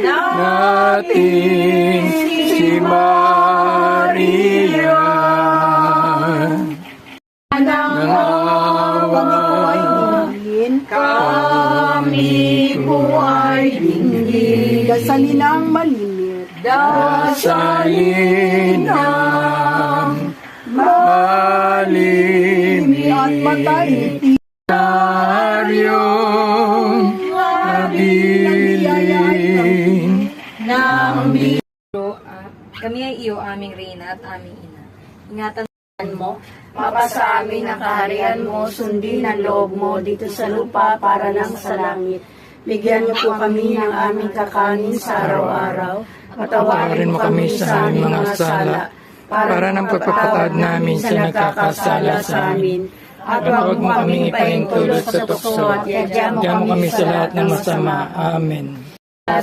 natin si Maria. Kami po ay dinggin, Dasalin ang malimit, dasalin ang Malimit at matalinti Maryong abilin. ng Kami ay iyo, aming Reyna at aming Ina. Ingatan mo, mapasa amin ang kaharian mo, sundin ang loob mo dito sa lupa para nang sa langit. Bigyan niyo po kami ng aming kakanin sa araw-araw. Patawarin mo kami sa aming mga sala, para ng pagpapatawad namin sa nagkakasala sa amin. At huwag mo kaming ipahintulot sa tukso at yadya mo kami sa lahat ng masama. Amen.